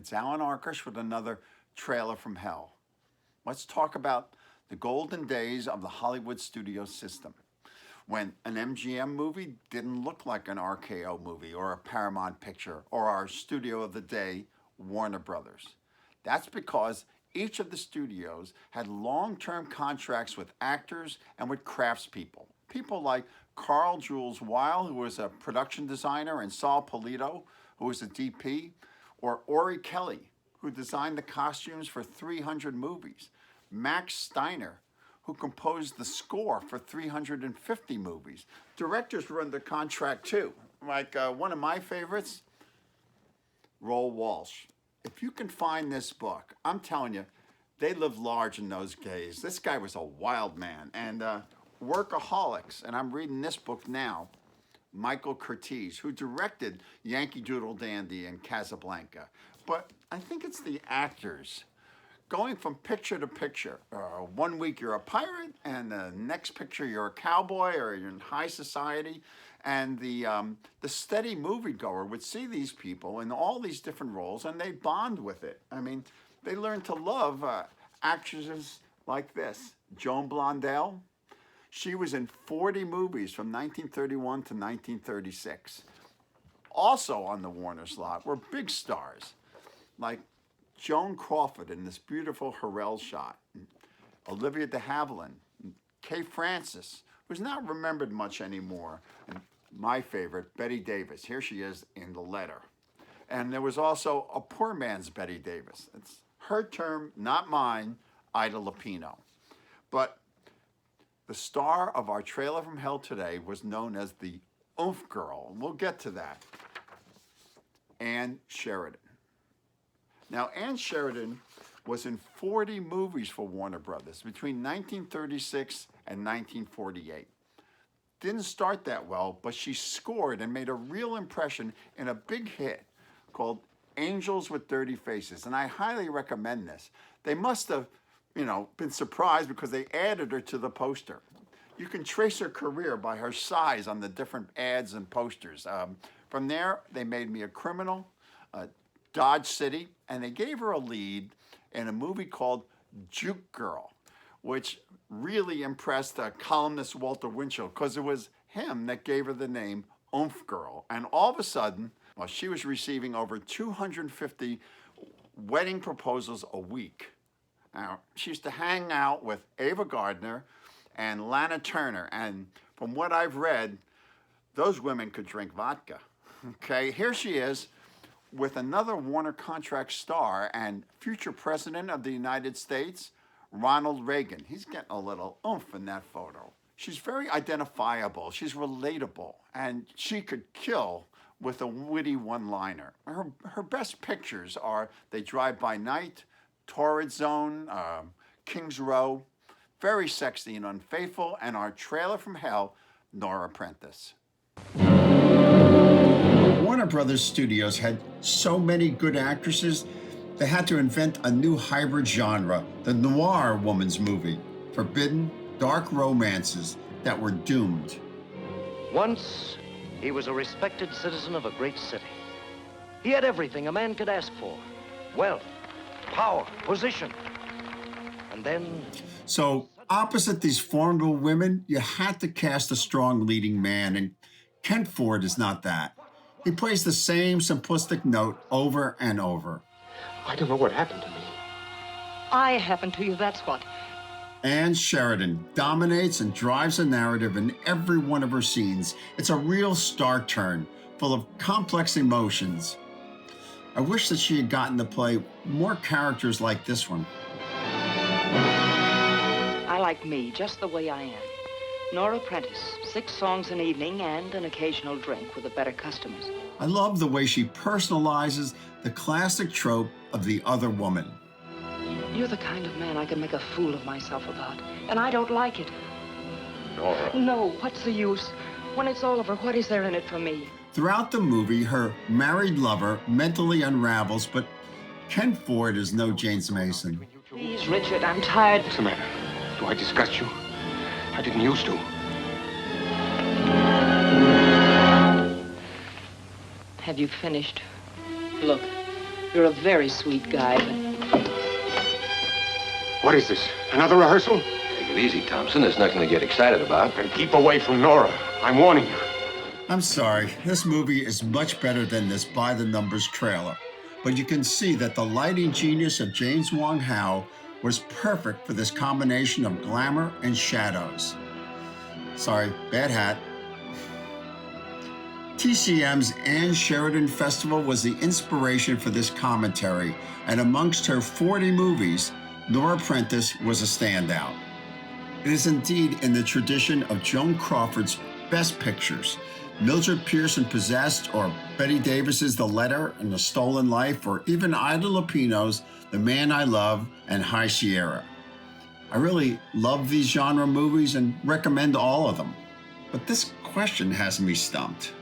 It's Allan Arkush with another trailer from hell. Let's talk about the golden days of the Hollywood studio system, when an MGM movie didn't look like an RKO movie or a Paramount picture or our studio of the day, Warner Brothers. That's because each of the studios had long-term contracts with actors and with craftspeople. People like Carl Jules Weil, who was a production designer, and Saul Polito, who was a DP, or Ori Kelly, who designed the costumes for 300 movies. Max Steiner, who composed the score for 350 movies. Directors were under contract too. Like one of my favorites, Roll Walsh. If you can find this book, I'm telling you, they lived large in those days. This guy was a wild man. And Workaholics, and I'm reading this book now, Michael Curtiz, who directed Yankee Doodle Dandy and Casablanca. But I think it's the actors going from picture to picture. 1 week you're a pirate, and the next picture you're a cowboy or you're in high society. And the steady moviegoer would see these people in all these different roles, and they bond with it. I mean, they learn to love actresses like this. Joan Blondell. She was in 40 movies from 1931 to 1936. Also on the Warner's lot were big stars like Joan Crawford in this beautiful Harrell shot, Olivia de Havilland, Kay Francis, who's not remembered much anymore, and my favorite, Bette Davis. Here she is in The Letter. And there was also a poor man's Bette Davis. It's her term, not mine, Ida Lupino. But the star of our trailer from hell today was known as the Oomph Girl, and we'll get to that, Ann Sheridan. Now, Ann Sheridan was in 40 movies for Warner Brothers between 1936 and 1948. Didn't start that well, but she scored and made a real impression in a big hit called Angels with Dirty Faces, and I highly recommend this. They must have been surprised because they added her to the poster. You can trace her career by her size on the different ads and posters. From there, they made Me a Criminal, Dodge City, and they gave her a lead in a movie called Juke Girl, which really impressed columnist Walter Winchell because it was him that gave her the name Oomph Girl. And all of a sudden, well, she was receiving over 250 wedding proposals a week. Now, she used to hang out with Ava Gardner and Lana Turner, and from what I've read, those women could drink vodka. Okay, here she is with another Warner contract star and future president of the United States, Ronald Reagan. He's getting a little oomph in that photo. She's very identifiable, she's relatable, and she could kill with a witty one-liner. Her best pictures are They Drive by Night, Torrid Zone, King's Row, very sexy and unfaithful, and our trailer from hell, Nora Prentiss. Warner Brothers Studios had so many good actresses, they had to invent a new hybrid genre, the noir woman's movie, forbidden, dark romances that were doomed. Once, he was a respected citizen of a great city. He had everything a man could ask for: wealth, power, position. And then... So, opposite these formidable women, you had to cast a strong leading man, and Kent Ford is not that. He plays the same simplistic note over and over. I don't know what happened to me. I happened to you, that's what. Ann Sheridan dominates and drives the narrative in every one of her scenes. It's a real star turn, full of complex emotions. I wish that she had gotten to play more characters like this one. I like me, just the way I am. Nora Prentiss, 6 songs an evening and an occasional drink with the better customers. I love the way she personalizes the classic trope of the other woman. You're the kind of man I can make a fool of myself about, and I don't like it. Nora. No, what's the use? When it's all over, what is there in it for me? Throughout the movie, her married lover mentally unravels, but Ken Ford is no James Mason. Please, Richard, I'm tired. What's the matter? Do I disgust you? I didn't used to. Have you finished? Look, You're a very sweet guy, but What is this? Another rehearsal? Take it easy, Thompson. There's nothing to get excited about. And keep away from Nora. I'm warning you. I'm sorry, this movie is much better than this by-the-numbers trailer. But you can see that the lighting genius of James Wong Howe was perfect for this combination of glamour and shadows. Sorry, bad hat. TCM's Sheridan Festival was the inspiration for this commentary, and amongst her 40 movies, Nora Prentiss was a standout. It is indeed in the tradition of Joan Crawford's Best Pictures, Mildred Pierce in Possessed, or Betty Davis's The Letter and The Stolen Life, or even Ida Lupino's The Man I Love and High Sierra. I really love these genre movies and recommend all of them. But this question has me stumped.